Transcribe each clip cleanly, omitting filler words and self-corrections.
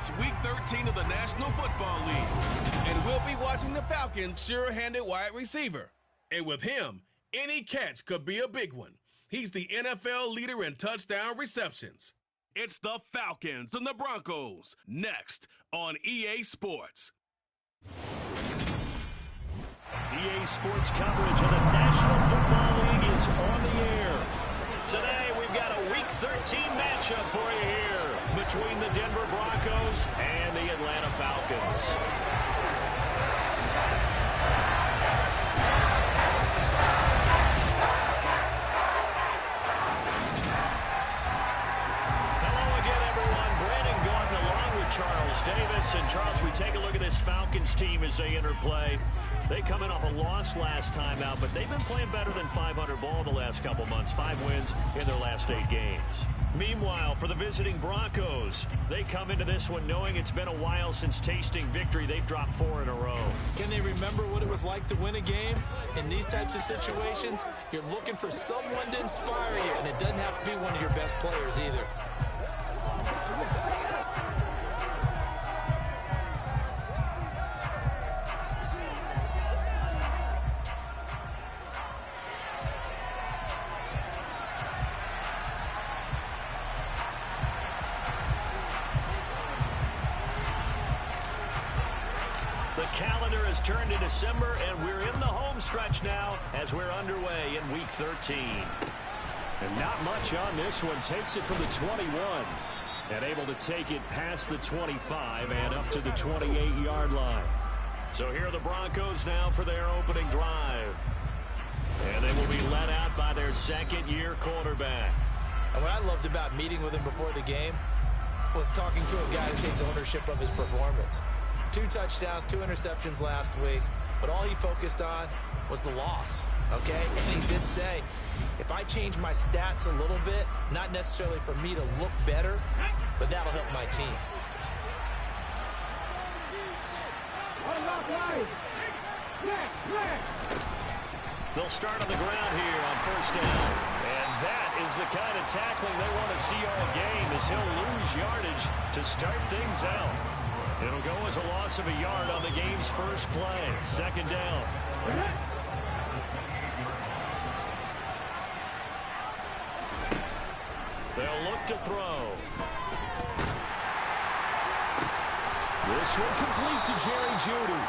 It's Week 13 of the National Football League, and we'll be watching the Falcons' sure-handed wide receiver. And with him, any catch could be a big one. He's the NFL leader in touchdown receptions. It's the Falcons and the Broncos, next on EA Sports. EA Sports coverage of the National Football League is on the air. Today, we've got a Week 13 matchup for you here between the Denver Broncos and the Atlanta Falcons. Charles Davis. And Charles, we take a look at this Falcons team as they interplay. They come in off a loss last time out, but they've been playing better than 500 ball the last couple months. 5 wins in their last 8 games. Meanwhile, for the visiting Broncos, they come into this one knowing it's been a while since tasting victory. They've dropped 4 in a row. Can they remember what it was like to win a game? In these types of situations, you're looking for someone to inspire you, and it doesn't have to be one of your best players either. Calendar has turned to December, and we're in the home stretch now as we're underway in Week 13. And not much on this one. Takes it from the 21 and able to take it past the 25 and up to the 28-yard line. So here are the Broncos now for their opening drive. And they will be led out by their second-year quarterback. And what I loved about meeting with him before the game was talking to a guy that takes ownership of his performance. 2 touchdowns, 2 interceptions last week, but all he focused on was the loss, okay? And he did say, if I change my stats a little bit, not necessarily for me to look better, but that'll help my team. They'll start on the ground here on first down. And that is the kind of tackling they want to see all game, as he'll lose yardage to start things out. It'll go as a loss of a yard on the game's first play. Second down. They'll look to throw. This one complete to Jerry Jeudy.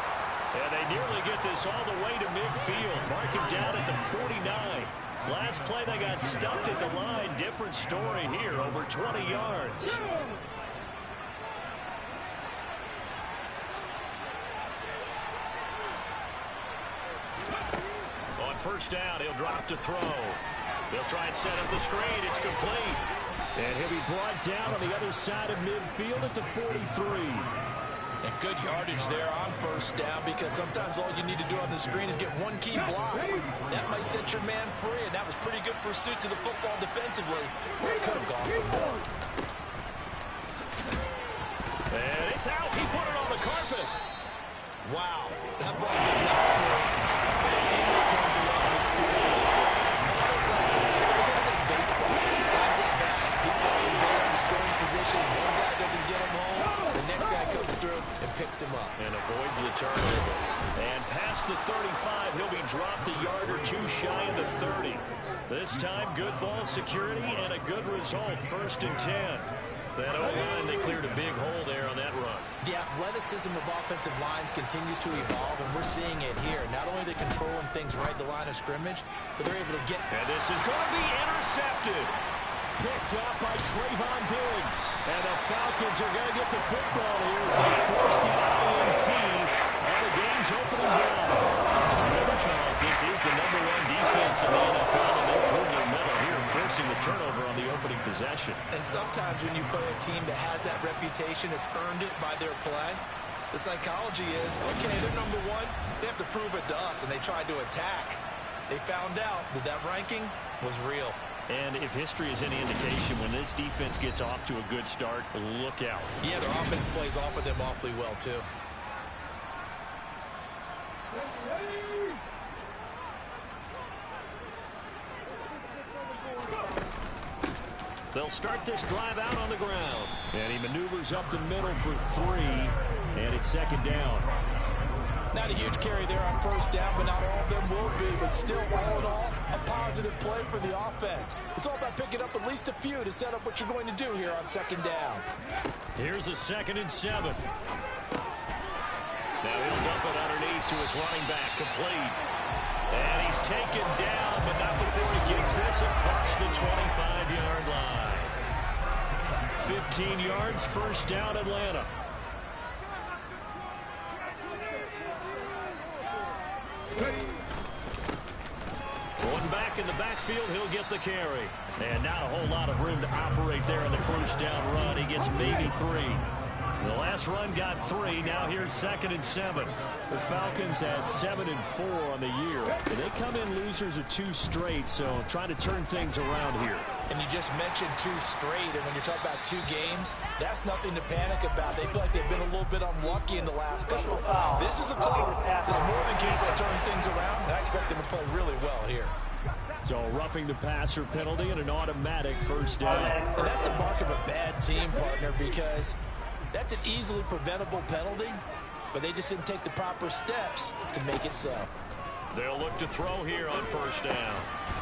And they nearly get this all the way to midfield. Mark him down at the 49. Last play they got stuffed at the line. Different story here, over 20 yards. First down, he'll drop to throw. They'll try and set up the screen. It's complete. And he'll be brought down on the other side of midfield at the 43. And good yardage there on first down, because sometimes all you need to do on the screen is get one key block. That might set your man free, and that was pretty good pursuit to the football defensively. Where it could have gone from there. And it's out. He put it on the carpet. Wow. That ball was not free. But a teammate comes along and screws it up. It's almost like baseball. Guys like that, people are in base and scoring position. One guy doesn't get him home. The next guy comes through and picks him up. And avoids the turnover. And past the 35, he'll be dropped a yard or 2 shy of the 30. This time, good ball security and a good result. First and 10. That O-line, they cleared a big hole there on that run. The athleticism of offensive lines continues to evolve, and we're seeing it here. Not only are they controlling things right at the line of scrimmage, but they're able to get... And this is going to be intercepted. Picked up by Trayvon Diggs. And the Falcons are going to get the football here as they force the INT on the game's opening drive. Remember, Charles, this is the #1 defense in the NFL, and they'll prove their mettle here, forcing the turnover on the opening possession. And sometimes when you play a team that has that reputation, it's earned it by their play. The psychology is, okay, they're #1. They have to prove it to us, and they tried to attack. They found out that that ranking was real. And if history is any indication, when this defense gets off to a good start, look out. Yeah, their offense plays off of them awfully well, too. They'll start this drive out on the ground. And he maneuvers up the middle for 3, and it's second down. Not a huge carry there on first down, but not all of them will be. But still, all in all, a positive play for the offense. It's all about picking up at least a few to set up what you're going to do here on second down. Here's a 2nd and 7. Now he'll dump it underneath to his running back, complete. And he's taken down, but not before he gets this across the 25-yard line. 15 yards, first down, Atlanta. Going back in the backfield, he'll get the carry. And not a whole lot of room to operate there on the first down run. He gets maybe 3. The last run got 3. Now here's 2nd and 7. The Falcons had 7 and 4 on the year. And they come in losers of 2 straight, so trying to turn things around here. And you just mentioned 2 straight, and when you're talking about 2 games, that's nothing to panic about. They feel like they've been a little bit unlucky in the last couple. This is a call. It's more than capable of turning things around, and I expect them to play really well here. So roughing the passer penalty and an automatic first down. And that's the mark of a bad team, partner, because that's an easily preventable penalty, but they just didn't take the proper steps to make it so. They'll look to throw here on first down.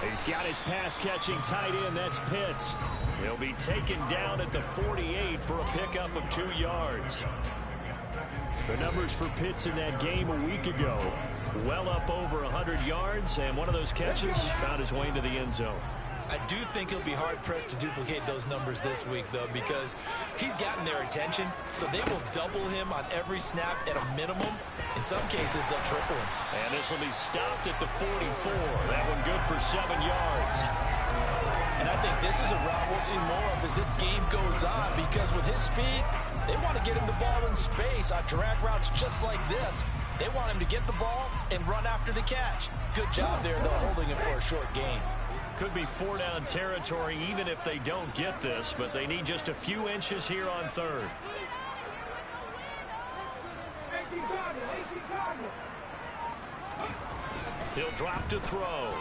He's got his pass-catching tight end. That's Pitts. He'll be taken down at the 48 for a pickup of 2 yards. The numbers for Pitts in that game a week ago, well up over 100 yards, and one of those catches found his way into the end zone. I do think he'll be hard-pressed to duplicate those numbers this week, though, because he's gotten their attention, so they will double him on every snap at a minimum. In some cases, they'll triple him. And this will be stopped at the 44. That one good for 7 yards. And I think this is a route we'll see more of as this game goes on, because with his speed, they want to get him the ball in space on drag routes just like this. They want him to get the ball and run after the catch. Good job there, though, holding him for a short gain. Could be 4-down territory even if they don't get this, but they need just a few inches here on 3rd. He'll drop to throw.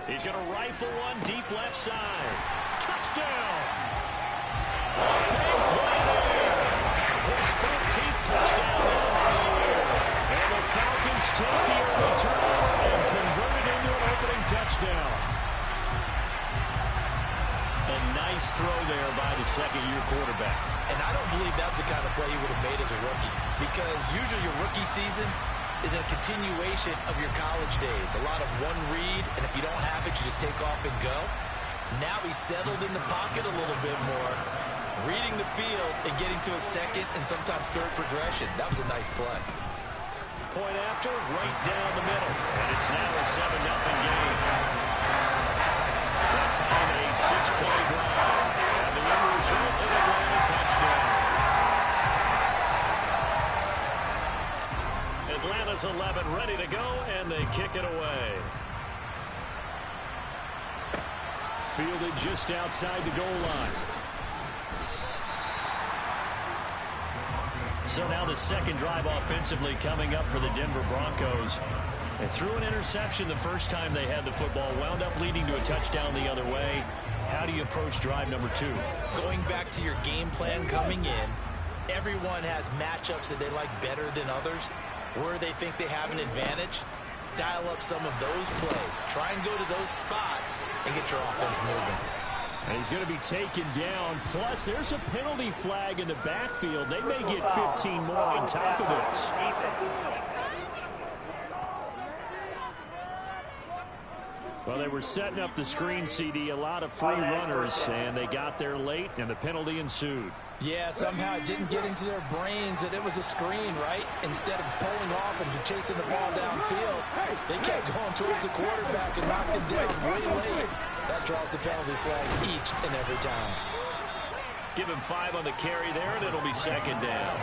He's going to rifle one deep left side. Touchdown! Big play there. His 14th touchdown of the year. And the Falcons take the early turnover and convert it into an opening touchdown. A nice throw there by the second-year quarterback. And I don't believe that was the kind of play he would have made as a rookie, because usually your rookie season is a continuation of your college days. A lot of one read, and if you don't have it, you just take off and go. Now he's settled in the pocket a little bit more, reading the field and getting to a second and sometimes third progression. That was a nice play. Point after, right down the middle. And it's now a 7-0 game. That time a 6-play drive. And the end result, an Atlanta touchdown. Atlanta's 11 ready to go, and they kick it away. Fielded just outside the goal line. So now the second drive offensively coming up for the Denver Broncos. They threw an interception the first time they had the football, wound up leading to a touchdown the other way. How do you approach drive number 2? Going back to your game plan coming in, everyone has matchups that they like better than others, where they think they have an advantage. Dial up some of those plays. Try and go to those spots and get your offense moving. And he's going to be taken down. Plus, there's a penalty flag in the backfield. They may get 15 more on top of this. Well, they were setting up the screen, CD, a lot of free runners, and they got there late, and the penalty ensued. Yeah, somehow it didn't get into their brains that it was a screen, right? Instead of pulling off and chasing the ball downfield, they kept going towards the quarterback and knocked him down way late. That draws the penalty flag each and every time. Give him 5 on the carry there, and it'll be second down.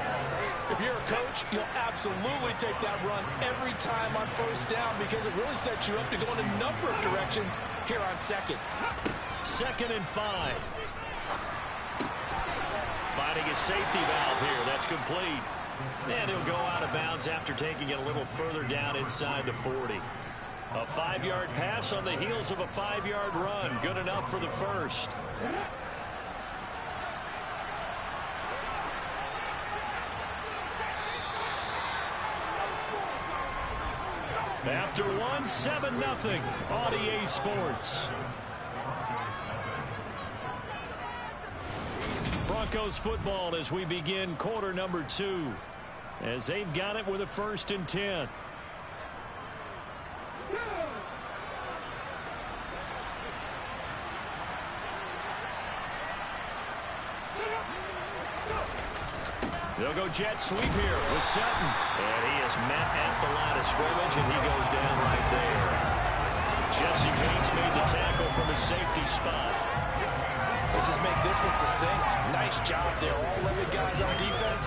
If you're a coach, you'll absolutely take that run every time on first down, because it really sets you up to go in a number of directions here on second. 2nd and 5. Finding a safety valve here. That's complete. And he'll go out of bounds after taking it a little further down inside the 40. A 5-yard pass on the heels of a 5-yard run. Good enough for the first. After one, 7-0 on EA Sports. Broncos football as we begin quarter number 2. As they've got it with a 1st and 10. They'll go jet sweep here with Sutton. And he is met at the line of scrimmage, and he goes down right there. Jesse Bates made the tackle from a safety spot. Let's just make this one succinct. Nice job there. All 11 guys on defense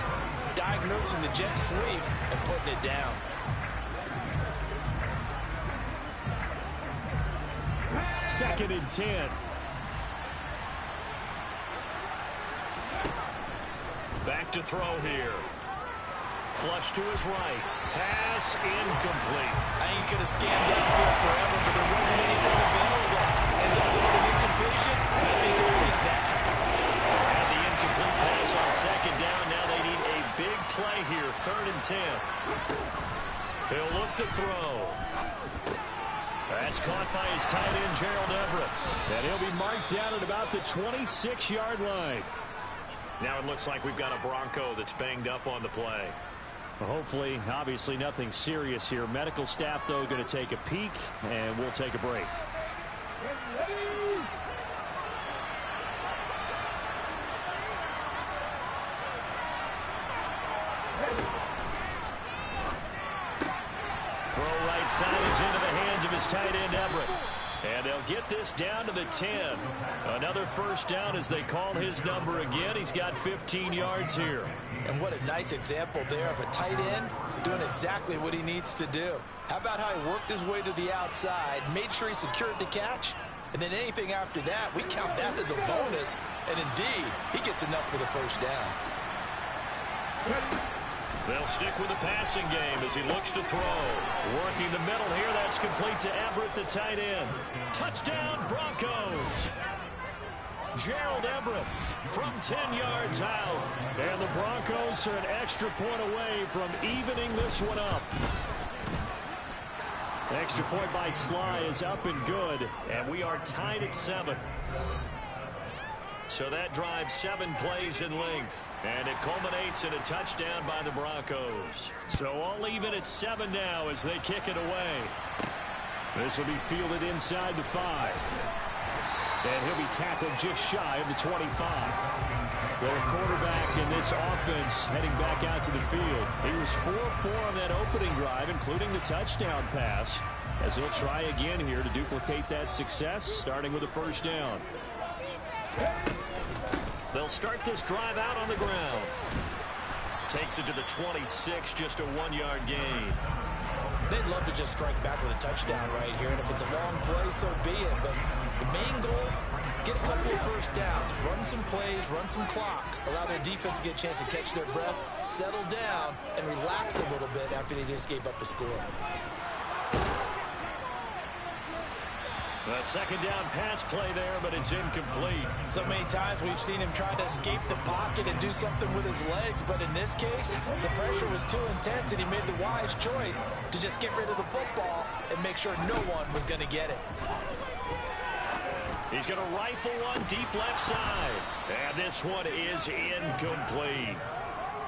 diagnosing the jet sweep and putting it down. Second and 10. Back to throw here. Flush to his right. Pass incomplete. I ain't going to scan downfield forever, but there wasn't anything available. Ends up throwing an incompletion, and I think he'll take that. They had the incomplete pass on 2nd down. Now they need a big play here. 3rd and 10. He'll look to throw. That's caught by his tight end, Gerald Everett. And he'll be marked down at about the 26-yard line. Now it looks like we've got a Bronco that's banged up on the play. Well, hopefully, obviously nothing serious here. Medical staff, though, going to take a peek, and we'll take a break. Throw right side is into the hands of his tight end, Everett. And they'll get this down to the 10. Another 1st down as they call his number again. He's got 15 yards here. And what a nice example there of a tight end doing exactly what he needs to do. How about how he worked his way to the outside, made sure he secured the catch, and then anything after that, we count that as a bonus. And indeed, he gets enough for the 1st down. They'll stick with the passing game as he looks to throw. Working the middle here. That's complete to Everett, the tight end. Touchdown, Broncos. Gerald Everett from 10 yards out. And the Broncos are an extra point away from evening this one up. The extra point by Sly is up and good. And we are tied at 7. So that drives 7 plays in length. And it culminates in a touchdown by the Broncos. So all even at 7 now as they kick it away. This will be fielded inside the 5. And he'll be tackled just shy of the 25. The quarterback in this offense heading back out to the field. He was 4-4 on that opening drive, including the touchdown pass. As he'll try again here to duplicate that success, starting with a 1st down. They'll start this drive out on the ground. Takes it to the 26, just a 1-yard gain. They'd love to just strike back with a touchdown right here, and if it's a long play, so be it. But the main goal, get a couple of 1st downs, run some plays, run some clock, allow their defense to get a chance to catch their breath, settle down, and relax a little bit after they just gave up a score. A 2nd down pass play there, but it's incomplete. So many times we've seen him try to escape the pocket and do something with his legs, but in this case, the pressure was too intense, and he made the wise choice to just get rid of the football and make sure no one was going to get it. He's going to rifle one deep left side, and this one is incomplete.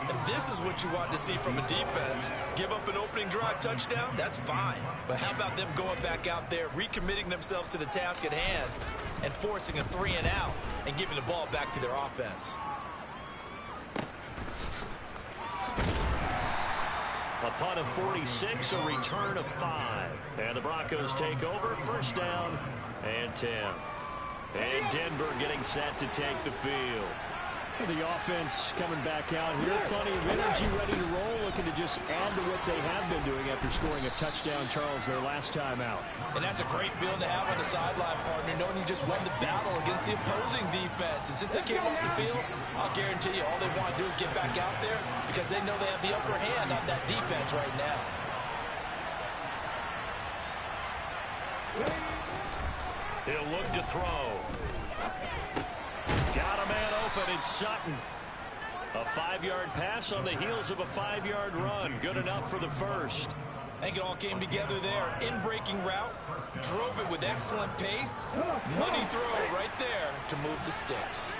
And this is what you want to see from a defense. Give up an opening drive touchdown, that's fine. But how about them going back out there, recommitting themselves to the task at hand, and forcing a 3 and out, and giving the ball back to their offense. A punt of 46, a return of 5. And the Broncos take over, 1st down and 10. And Denver getting set to take the field. The offense coming back out here. Plenty of energy, ready to roll, looking to just add to what they have been doing after scoring a touchdown, Charles, their last time out. And that's a great feeling to have on the sideline, partner, knowing you just won the battle against the opposing defense. And since they came off the field, I'll guarantee you all they want to do is get back out there because they know they have the upper hand on that defense right now. He'll look to throw. Got a man open. It's Sutton. A 5-yard pass on the heels of a 5-yard run. Good enough for the first. I think it all came together there. In-breaking route. Drove it with excellent pace. Money throw right there to move the sticks.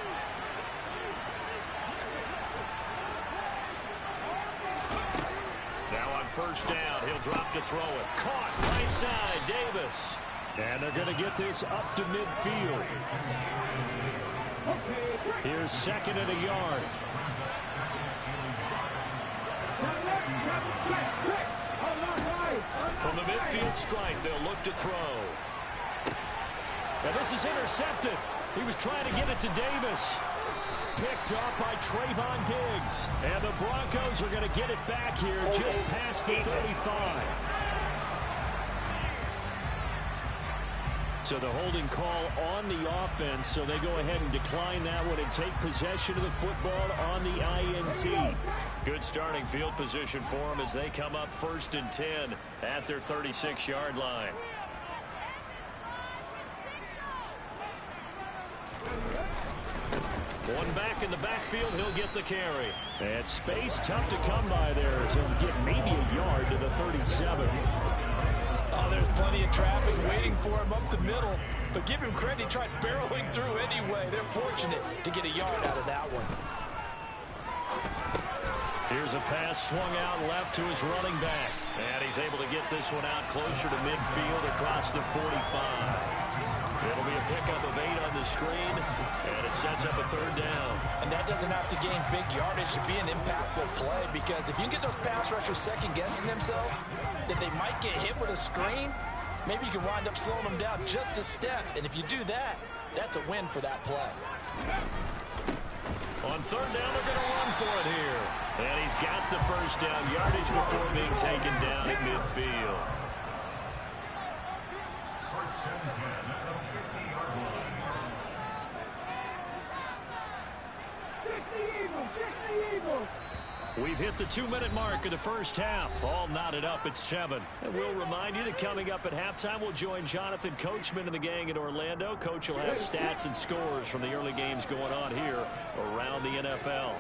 Now on first down, he'll drop to throw it. Caught right side, Davis. And they're going to get this up to midfield. Here's 2nd and a yard. From the midfield stripe, they'll look to throw. Now this is intercepted. He was trying to get it to Davis. Picked up by Trayvon Diggs. And the Broncos are going to get it back here just past the 35. So the holding call on the offense, so they go ahead and decline that one and take possession of the football on the INT. Good starting field position for them as they come up 1st and 10 at their 36-yard line. One back in the backfield, he'll get the carry. And space tough to come by there, so he'll get maybe a yard to the 37. Oh, there's plenty of traffic waiting for him up the middle. But give him credit, he tried barreling through anyway. They're fortunate to get a yard out of that one. Here's a pass swung out left to his running back. And he's able to get this one out closer to midfield across the 45. It'll be a pickup of 8 on the screen, and it sets up a 3rd down. And that doesn't have to gain big yardage to be an impactful play, because if you can get those pass rushers second-guessing themselves, that they might get hit with a screen, maybe you can wind up slowing them down just a step. And if you do that, that's a win for that play. On 3rd down, they're going to run for it here. And he's got the 1st down yardage before being taken down at midfield. We've hit the 2-minute mark of the first half. All knotted up at 7. And we'll remind you that coming up at halftime, we'll join Jonathan Coachman and the gang in Orlando. Coach will have stats and scores from the early games going on here around the NFL.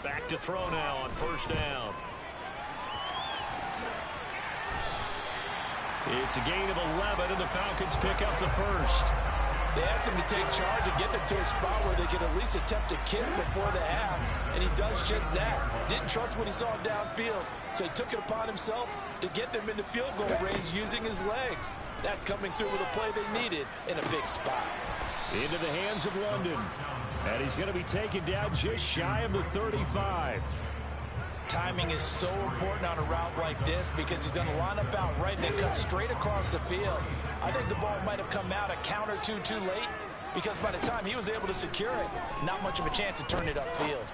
Back to throw now on 1st down. It's a gain of 11, and the Falcons pick up the first. They asked him to take charge and get them to a spot where they could at least attempt a kick before the half, and he does just that. Didn't trust what he saw downfield, so he took it upon himself to get them into field goal range using his legs. That's coming through with a play they needed in a big spot. Into the hands of London, and he's going to be taken down just shy of the 35. Timing is so important on a route like this because he's going to line up out right and then cut straight across the field. I think the ball might have come out a count or two too late because by the time he was able to secure it, not much of a chance to turn it upfield.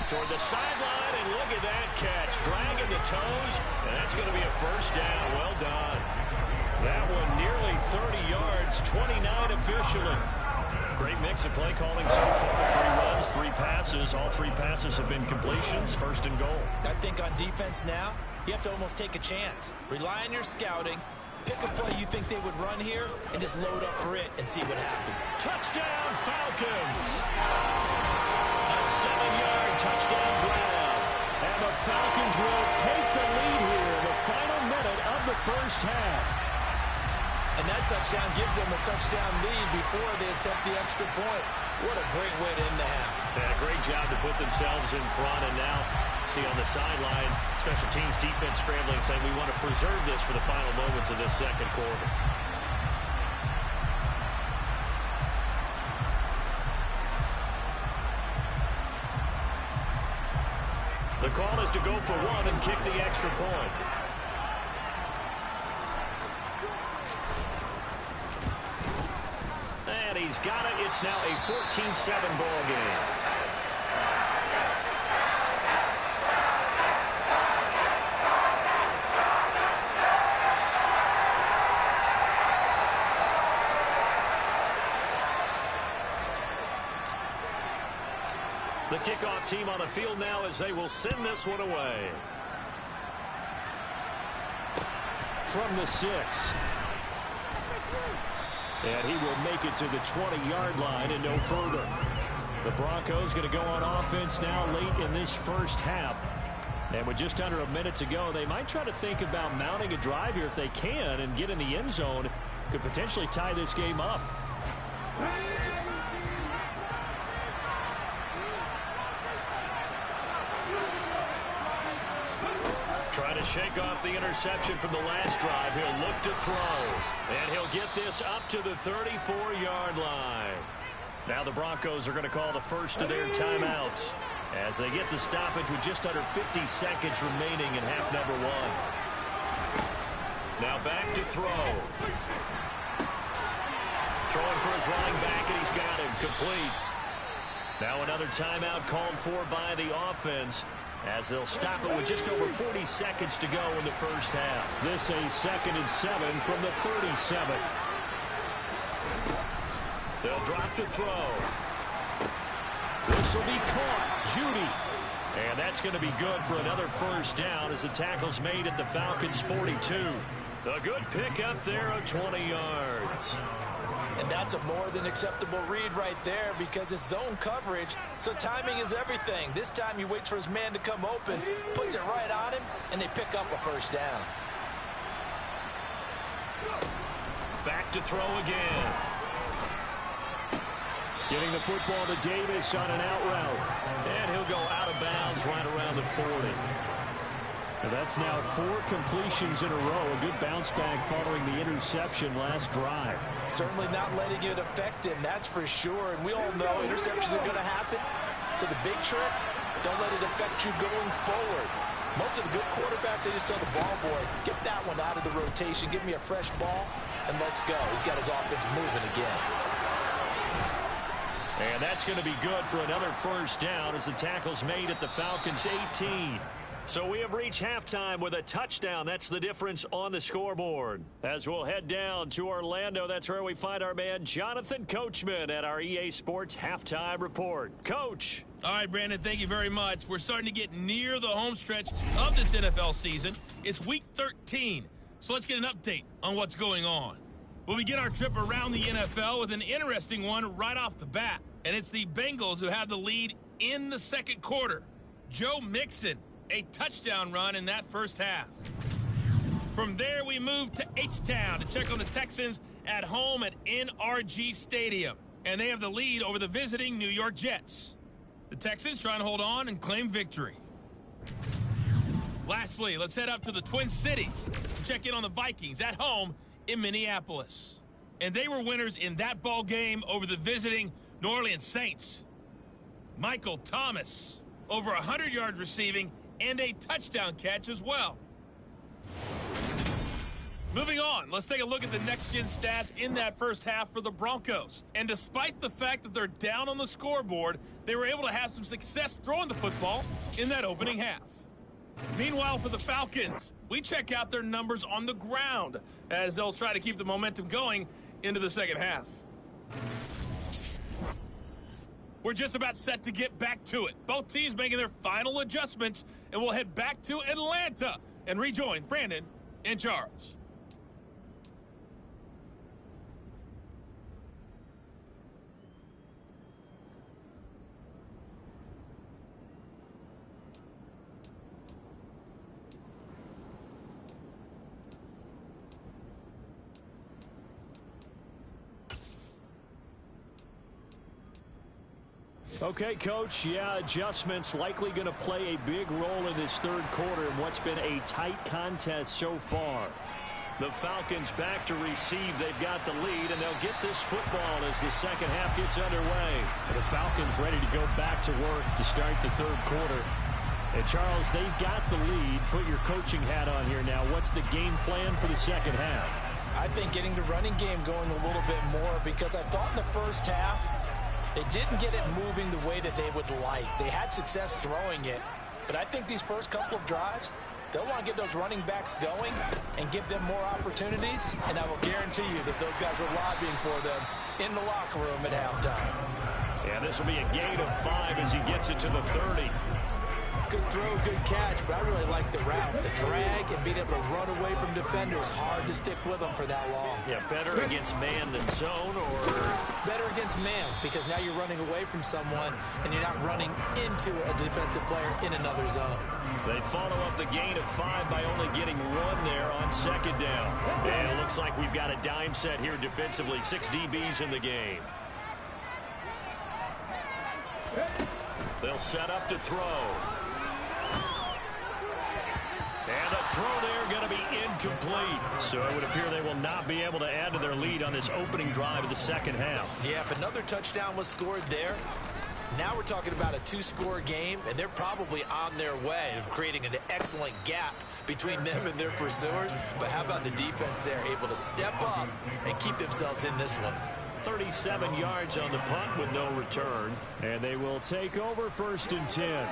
Toward the sideline, and look at that catch. Dragging the toes, and that's going to be a 1st down. Well done. That one nearly 30 yards, 29 officially. Great mix of play calling so far. 3 runs, 3 passes. All 3 passes have been completions. 1st and goal. I think on defense now, you have to almost take a chance. Rely on your scouting. Pick a play you think they would run here and just load up for it and see what happens. Touchdown, Falcons. A 7-yard touchdown ground. And the Falcons will take the lead here in the final minute of the first half. And that touchdown gives them a touchdown lead before they attempt the extra point. What a great way to end the half. And a great job to put themselves in front. And now, see on the sideline, special teams defense scrambling, saying we want to preserve this for the final moments of this 2nd quarter. The call is to go for 1 and kick the extra point. And he's got it. It's now a 14-7 ball game. The kickoff team on the field now as they will send this one away. from the 6. And he will make it to the 20-yard line and no further. The Broncos going to go on offense now late in this first half. And with just under a minute to go, they might try to think about mounting a drive here if they can and get in the end zone. Could potentially tie this game up. Trying to shake off the interception from the last drive. He'll look to throw. And he'll get this up to the 34-yard line. Now the Broncos are going to call the first of their timeouts as they get the stoppage with just under 50 seconds remaining in half number 1. Now back to throw. Throwing for his running back, and he's got him complete. Now another timeout called for by the offense as they'll stop it with just over 40 seconds to go in the first half. This a 2nd and 7 from the 37. They'll drop to throw. This will be caught. Judy. And that's going to be good for another first down as the tackle's made at the Falcons' 42. A good pickup there of 20 yards. And that's a more than acceptable read right there because it's zone coverage, so timing is everything. This time he waits for his man to come open, puts it right on him, and they pick up a first down. Back to throw again. Getting the football to Davis on an out route. And he'll go out of bounds right around the 40. And that's now 4 completions in a row. A good bounce back following the interception last drive. Certainly not letting it affect him, that's for sure. And we all know interceptions are going to happen. So the big trick, don't let it affect you going forward. Most of the good quarterbacks, they just tell the ball boy, get that one out of the rotation, give me a fresh ball, and let's go. He's got his offense moving again. And that's going to be good for another first down as the tackle's made at the Falcons' 18. So we have reached halftime with a touchdown. That's the difference on the scoreboard. As we'll head down to Orlando, that's where we find our man Jonathan Coachman at our EA Sports Halftime Report. Coach. All right, Brandon, thank you very much. We're starting to get near the home stretch of this NFL season. It's week 13, so let's get an update on what's going on. We'll begin our trip around the NFL with an interesting one right off the bat, and it's the Bengals who have the lead in the second quarter. Joe Mixon, a touchdown run in that first half. From there, we move to H-Town to check on the Texans at home at NRG Stadium, and they have the lead over the visiting New York Jets. The Texans trying to hold on and claim victory. Lastly, let's head up to the Twin Cities to check in on the Vikings at home in Minneapolis. And they were winners in that ball game over the visiting New Orleans Saints. Michael Thomas, over 100 yards receiving and a touchdown catch as well. Moving on, let's take a look at the next-gen stats in that first half for the Broncos. And despite the fact that they're down on the scoreboard, they were able to have some success throwing the football in that opening half. Meanwhile, for the Falcons, we check out their numbers on the ground as they'll try to keep the momentum going into the second half. We're just about set to get back to it. Both teams making their final adjustments, and we'll head back to Atlanta and rejoin Brandon and Charles. Okay, Coach, adjustments likely going to play a big role in this third quarter in what's been a tight contest so far. The Falcons back to receive. They've got the lead, and they'll get this football as the second half gets underway. And the Falcons ready to go back to work to start the third quarter. And, Charles, they've got the lead. Put your coaching hat on here now. What's the game plan for the second half? I think getting the running game going a little bit more because I thought in the first half they didn't get it moving the way that they would like. They had success throwing it, but I think these first couple of drives, they'll want to get those running backs going and give them more opportunities, and I will guarantee you that those guys were lobbying for them in the locker room at halftime. Yeah, this will be a gain of 5 as he gets it to the 30. Good throw, good catch, but I really like the route. The drag and being able to run away from defenders, hard to stick with them for that long. Yeah, better against man than zone, or better against man, because now you're running away from someone and you're not running into a defensive player in another zone. They follow up the gain of 5 by only getting 1 there on second down. And it looks like we've got a dime set here defensively. 6 DBs in the game. They'll set up to throw. And the throw there going to be incomplete. So it would appear they will not be able to add to their lead on this opening drive of the second half. Yeah, if another touchdown was scored there, now we're talking about a 2-score game, and they're probably on their way of creating an excellent gap between them and their pursuers. But how about the defense there, able to step up and keep themselves in this one? 37 yards on the punt with no return. And they will take over 1st and 10.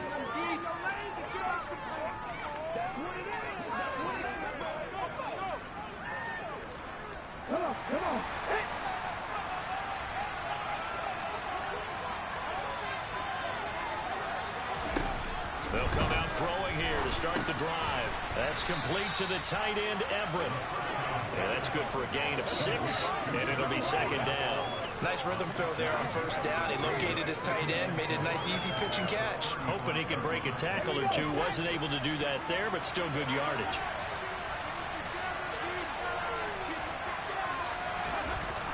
They'll come out throwing here to start the drive. That's complete to the tight end, Everett. And that's good for a gain of 6, and it'll be second down. Nice rhythm throw there on 1st down. He located his tight end, made it a nice, easy pitch and catch. Hoping he could break a tackle or two. Wasn't able to do that there, but still good yardage.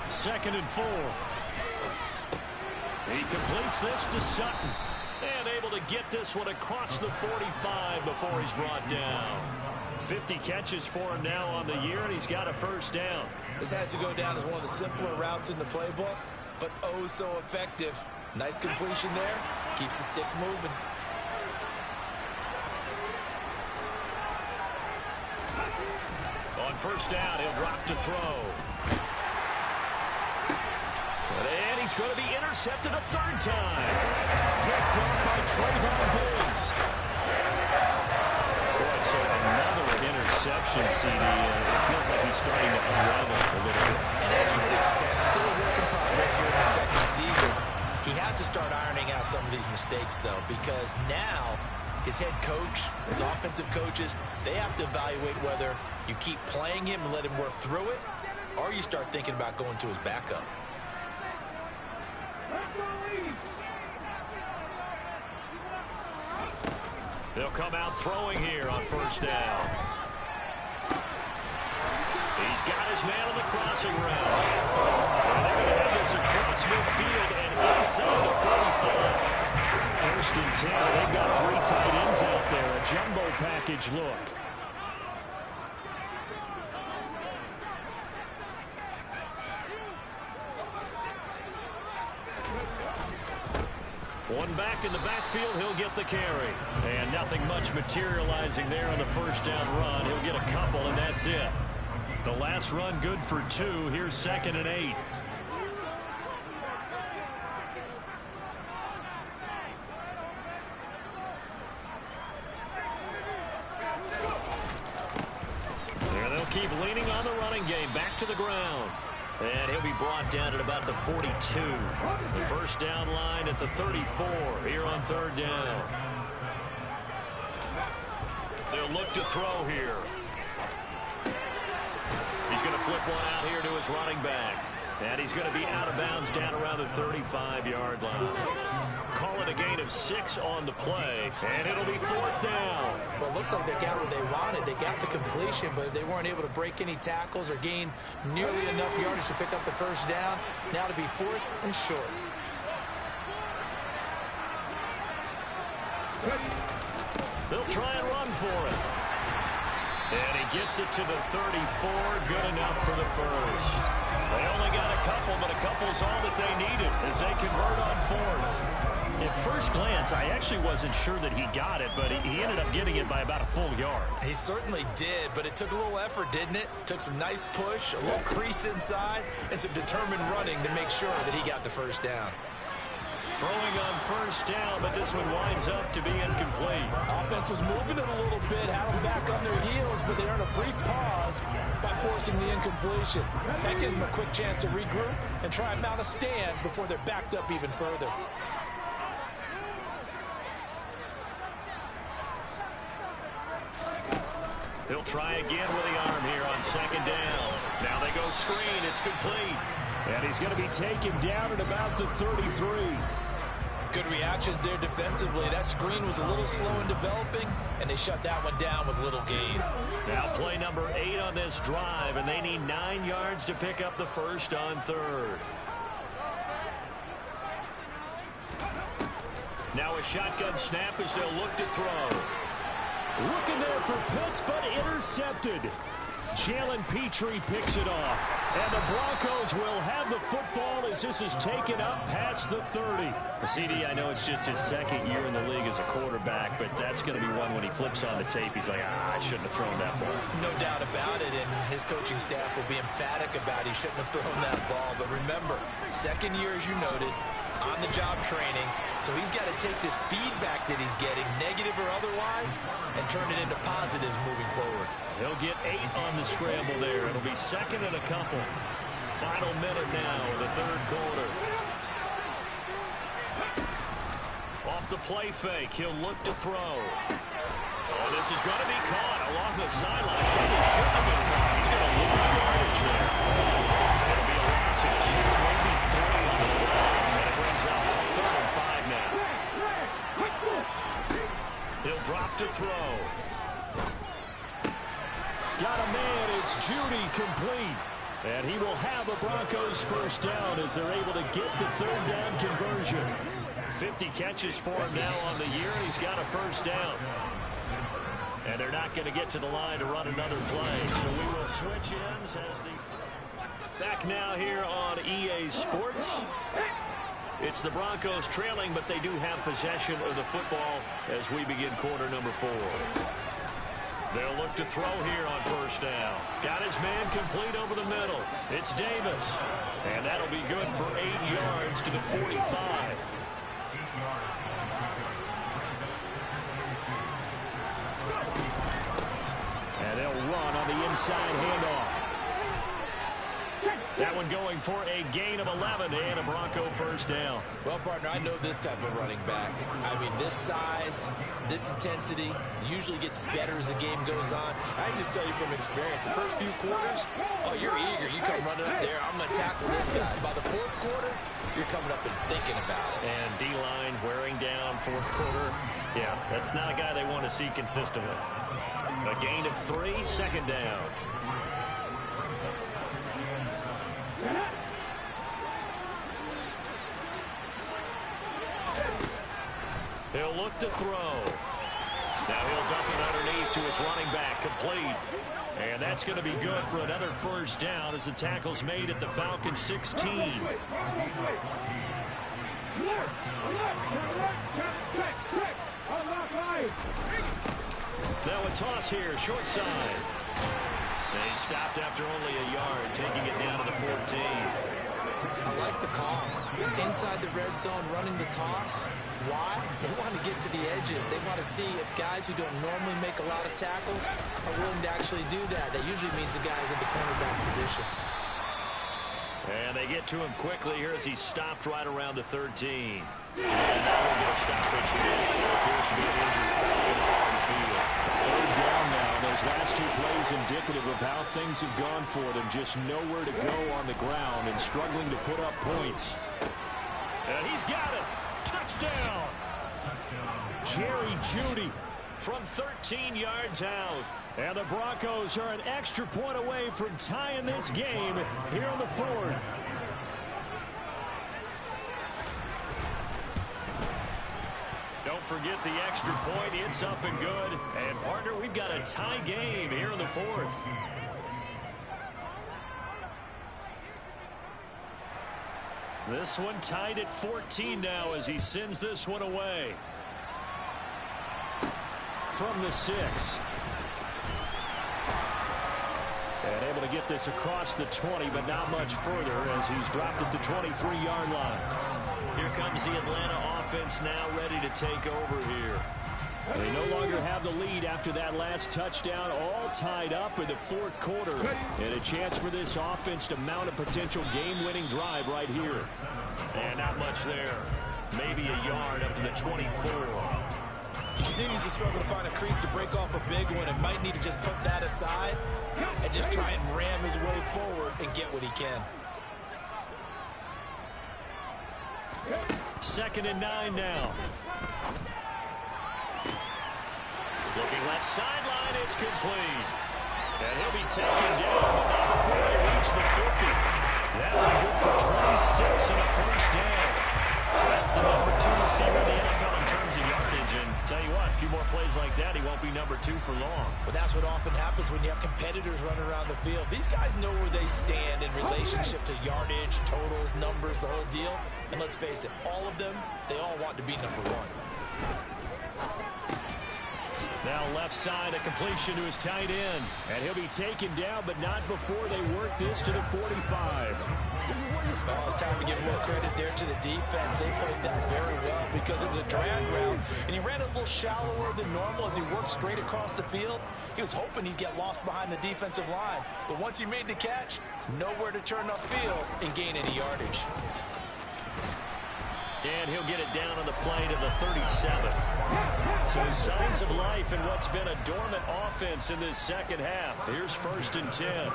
Second and 4. He completes this to Sutton. And able to get this one across the 45 before he's brought down. 50 catches for him now on the year, and he's got a 1st down. This has to go down as one of the simpler routes in the playbook, but oh so effective. Nice completion there. Keeps the sticks moving. On 1st down, he'll drop to throw. And he's going to be intercepted a 3rd time. Picked up by Trayvon Diggs. Boy, so another interception, CD. It feels like he's starting to unravel a little bit. And as you would expect, still a work in progress here in the 2nd season. He has to start ironing out some of these mistakes, though, because now his head coach, his offensive coaches, they have to evaluate whether you keep playing him and let him work through it, or you start thinking about going to his backup. They'll come out throwing here on 1st down. He's got his man on the crossing route. And they're going to have this across midfield and inside the 45. 1st and 10. They've got 3 tight ends out there. A jumbo package look. One back in the backfield, he'll get the carry. And nothing much materializing there on the 1st down run. He'll get a couple, and that's it. The last run good for 2. Here's 2nd and 8. There they'll keep leaning on the running game. Back to the ground. And he'll be brought down at about the 42. The 1st down line at the 34 here on 3rd down. They'll look to throw here. He's going to flip one out here to his running back. And he's going to be out of bounds down around the 35-yard line. Call it a gain of 6 on the play, and it'll be 4th down. Well, it looks like they got what they wanted. They got the completion, but they weren't able to break any tackles or gain nearly enough yardage to pick up the 1st down. Now to be 4th and short. They'll try and run for it. And he gets it to the 34. Good enough for the 1st. They only got a couple, but a couple's all that they needed as they convert on 4th. At first glance, I actually wasn't sure that he got it, but he ended up getting it by about a full yard. He certainly did, but it took a little effort, didn't it? Took some nice push, a little crease inside, and some determined running to make sure that he got the 1st down. Throwing on 1st down, but this one winds up to be incomplete. Offense was moving it a little bit, had them back on their heels, but they earned a brief pause by forcing the incompletion. That gives them a quick chance to regroup and try and mount a stand before they're backed up even further. He'll try again with the arm here on second down. Now they go screen. It's complete. And he's going to be taken down at about the 33. Good reactions there defensively. That screen was a little slow in developing, and they shut that one down with little gain. Now play number 8 on this drive, and they need 9 yards to pick up the first on third. Now a shotgun snap as they'll look to throw. Looking there for Pitts, but intercepted. Jalen Petrie picks it off. And the Broncos will have the football as this is taken up past the 30. CD, I know it's just his second year in the league as a quarterback, but that's going to be one when he flips on the tape. He's like, I shouldn't have thrown that ball. No doubt about it, and his coaching staff will be emphatic about he shouldn't have thrown that ball. But remember, second year, as you noted, on-the-job training, so he's got to take this feedback that he's getting, negative or otherwise, and turn it into positives moving forward. He'll get 8 on the scramble there. It'll be second and a couple. Final minute now in the third quarter. Off the play fake, he'll look to throw. Oh, this is going to be caught along the sidelines. Probably shouldn't have been caught. He's going to lose yardage there. It'll be a loss of 2, maybe 3 on the play. And it brings up 3rd and 5 now. He'll drop to throw. Got a man, it's Judy complete. And he will have a Broncos first down as they're able to get the third down conversion. 50 catches for him now on the year, and he's got a first down. And they're not going to get to the line to run another play. So we will switch ends as the... Back now here on EA Sports. It's the Broncos trailing, but they do have possession of the football as we begin quarter number 4. They'll look to throw here on first down. Got his man complete over the middle. It's Davis. And that'll be good for 8 yards to the 45. And they'll run on the inside handoff. That one going for a gain of 11 and a Bronco first down. Well, partner, I know this type of running back. I mean, this size, this intensity usually gets better as the game goes on. I just tell you from experience, the first few quarters, oh, you're eager. You come running up there, I'm going to tackle this guy. By the fourth quarter, you're coming up and thinking about it. And D-line wearing down fourth quarter. Yeah, that's not a guy they want to see consistently. A gain of 3, second down. He'll look to throw. Now he'll dump it underneath to his running back, complete. And that's going to be good for another first down as the tackle's made at the Falcons 16. Now a toss here, short side. They stopped after only a yard, taking it down to the 14. I like the call. Inside the red zone, running the toss. Why? They want to get to the edges. They want to see if guys who don't normally make a lot of tackles are willing to actually do that. That usually means the guys at the cornerback position. And they get to him quickly here as he stopped right around the 13. And now we'll get a stoppage here. There appears to be an injured Falcon on the field. Third down now. Those last 2 plays indicative of how things have gone for them. Just nowhere to go on the ground and struggling to put up points. And he's got it. Touchdown. Jerry Jeudy from 13 yards out. And the Broncos are an extra point away from tying this game here in the 4th. Don't forget the extra point. It's up and good. And, partner, we've got a tie game here in the 4th. This one tied at 14 now as he sends this one away. From the 6. And able to get this across the 20, but not much further as he's dropped it to 23-yard line. Here comes the Atlanta offense now ready to take over here. They no longer have the lead after that last touchdown, all tied up in the 4th quarter. And a chance for this offense to mount a potential game-winning drive right here. And not much there. Maybe a yard up to the 24. He continues to struggle to find a crease to break off a big one and might need to just put that aside and just try and ram his way forward and get what he can. 2nd and 9 now. Looking left sideline, it's complete. And he'll be taken down, but not before they reach the 50. That'll be good for 26 and a first down. That's the number 2 receiver in the NFL in terms of yardage. And tell you what, a few more plays like that, he won't be number 2 for long. But that's what often happens when you have competitors running around the field. These guys know where they stand in relationship to yardage, totals, numbers, the whole deal. And let's face it, all of them, they all want to be number 1. Now left side, a completion to his tight end. And he'll be taken down, but not before they work this to the 45. Well, it's time to give more credit there to the defense. They played that very well because it was a drag route, and he ran a little shallower than normal as he worked straight across the field. He was hoping he'd get lost behind the defensive line, but once he made the catch, nowhere to turn upfield and gain any yardage. And he'll get it down on the play to the 37. So signs of life in what's been a dormant offense in this second half. Here's 1st and 10.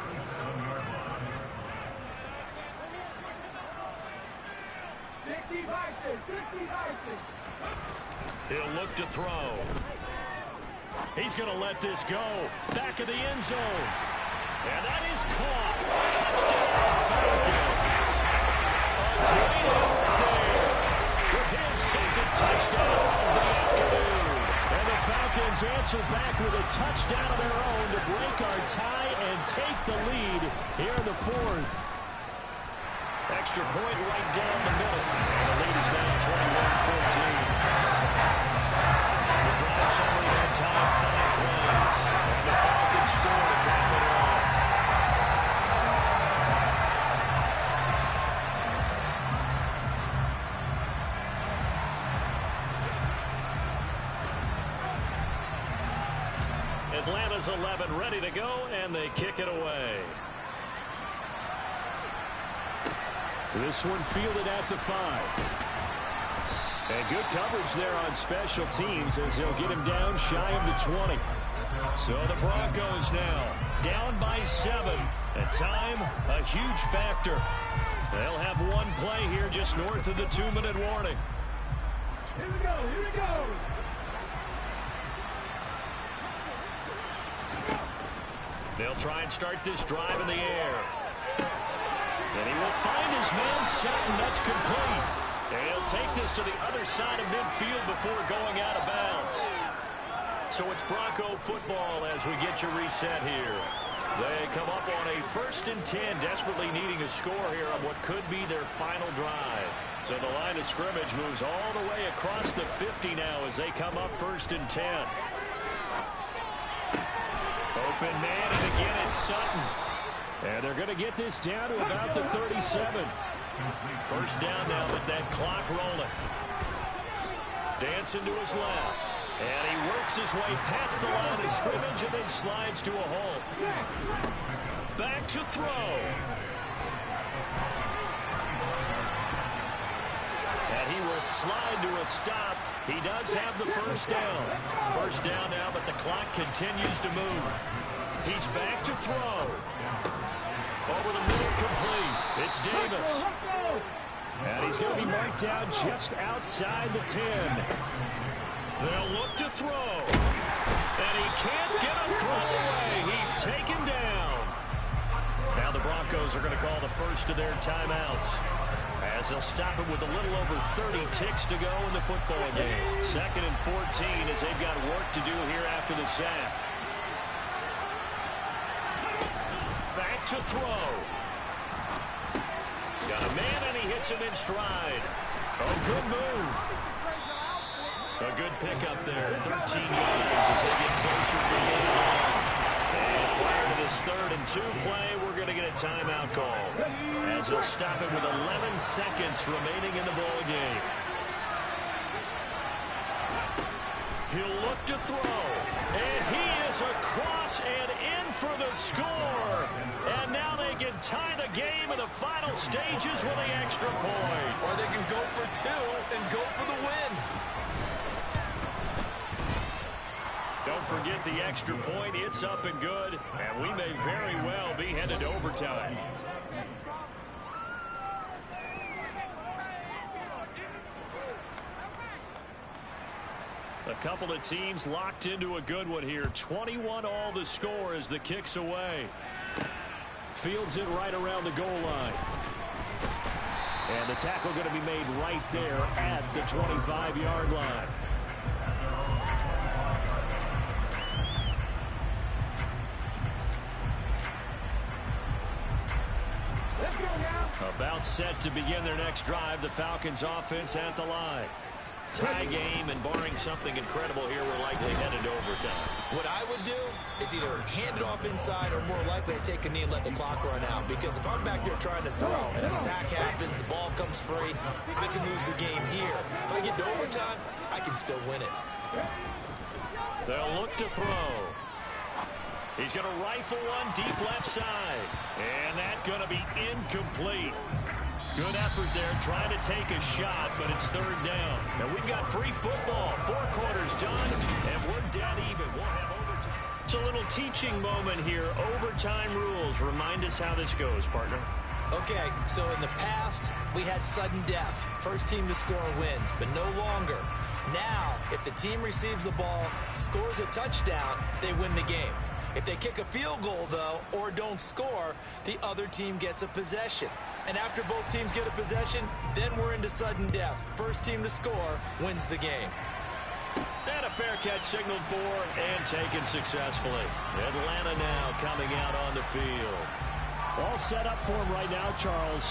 He'll look to throw. He's going to let this go. Back of the end zone. And that is caught. Touchdown, Falcons. A great effort there with his 2nd touchdown of the afternoon. And the Falcons answer back with a touchdown of their own to break our tie and take the lead here in the 4th. Extra point right down the middle. And the lead is now 21-14. The drive summary that time, 5 plays. And the Falcons score to cap it off. Atlanta's 11 ready to go, and they kick it away. This one fielded at the 5. And good coverage there on special teams as they'll get him down shy of the 20. So the Broncos now down by 7. At time, a huge factor. They'll have one play here just north of the 2-minute warning. Here we go, here we go. They'll try and start this drive in the air. And he will find his man set, and that's complete. And he'll take this to the other side of midfield before going out of bounds. So it's Bronco football as we get your reset here. They come up on a 1st and 10, desperately needing a score here on what could be their final drive. So the line of scrimmage moves all the way across the 50 now as they come up 1st and 10. Open man, and again it's Sutton. And they're going to get this down to about the 37. First down now with that clock rolling. Dancing to his left. And he works his way past the line of scrimmage and then slides to a halt. Back to throw. And he will slide to a stop. He does have the first down. First down now, but the clock continues to move. He's back to throw. Over the middle, complete. It's Davis. And he's going to be marked out just outside the 10. They'll look to throw. And he can't get a throw away. He's taken down. Now the Broncos are going to call the first of their timeouts, as they'll stop it with a little over 30 ticks to go in the football game. 2nd and 14 as they've got work to do here after the sack. Back to throw. Got a man, and he hits him in stride. Oh, good move. A good pickup there. 13 yards as they get closer for 4. And prior to this 3rd and 2 play, we're going to get a timeout call, as he'll stop it with 11 seconds remaining in the ball game. He'll look to throw. And he is across and in for the score. And now they can tie the game in the final stages with the extra point. Or they can go for 2 and go for the win. forget the extra point. It's up and good, and we may very well be headed to overtime. A couple of teams locked into a good one here. 21 all the score as the kick's away. Fields it right around the goal line. And the tackle going to be made right there at the 25-yard line. Let's go now. About set to begin their next drive. The Falcons offense at the line. Tie game, and barring something incredible here, we're likely headed to overtime. What I would do is either hand it off inside or more likely to take a knee and let the clock run out. Because if I'm back there trying to throw and a sack happens, the ball comes free, I can lose the game here. If I get to overtime, I can still win it. They'll look to throw. He's going to rifle one deep left side. And that's going to be incomplete. Good effort there, trying to take a shot, but it's third down. And we've got free football. 4 quarters done, and we're dead even. We'll have overtime. It's a little teaching moment here. Overtime rules. Remind us how this goes, partner. Okay, so in the past, we had sudden death. First team to score wins, but no longer. Now, if the team receives the ball, scores a touchdown, they win the game. If they kick a field goal, though, or don't score, the other team gets a possession. And after both teams get a possession, then we're into sudden death. First team to score wins the game. And a fair catch signaled for and taken successfully. Atlanta now coming out on the field. All set up for him right now, Charles.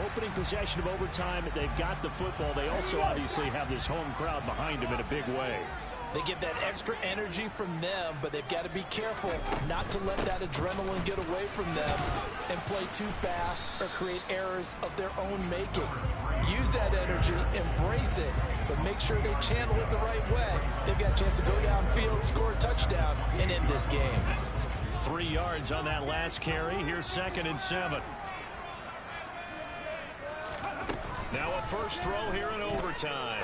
Opening possession of overtime. They've got the football. They also obviously have this home crowd behind them in a big way. They get that extra energy from them, but they've got to be careful not to let that adrenaline get away from them and play too fast or create errors of their own making. Use that energy, embrace it, but make sure they channel it the right way. They've got a chance to go downfield, score a touchdown, and end this game. 3 yards on that last carry. Here's 2nd and 7. Now a first throw here in overtime.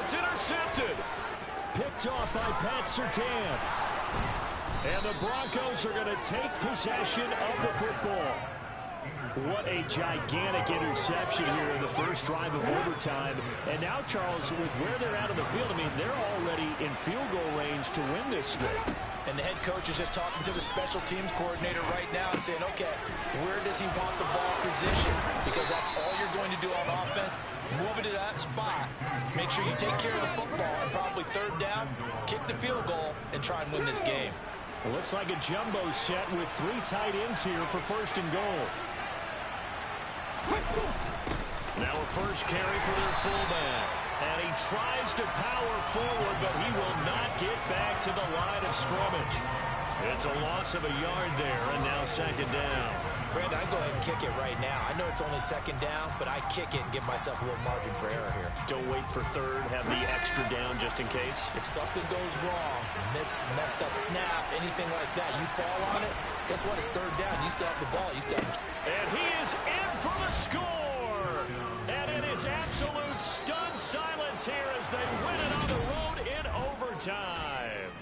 It's intercepted. Picked off by Pat Surtain. And the Broncos are going to take possession of the football. What a gigantic interception here in the first drive of overtime. And now, Charles, with where they're at on the field, I mean, they're already in field goal range to win this thing. And the head coach is just talking to the special teams coordinator right now and saying, okay, where does he want the ball positioned? Because that's all you're going to do on offense. Move it to that spot. Make sure you take care of the football and probably third down, kick the field goal, and try and win this game. Well, looks like a jumbo set with 3 tight ends here for first and goal. Now a first carry for their fullback. And he tries to power forward, but he will not get back to the line of scrimmage. It's a loss of a yard there, and now 2nd down. Brandon, I'd go ahead and kick it right now. I know it's only 2nd down, but I kick it and give myself a little margin for error here. Don't wait for third. Have the extra down just in case. If something goes wrong, messed up snap, anything like that, you fall on it, guess what? It's 3rd down. You still have the ball. You still have... And he is in for the score. And it is absolute stunned silence here as they win it on the road in overtime.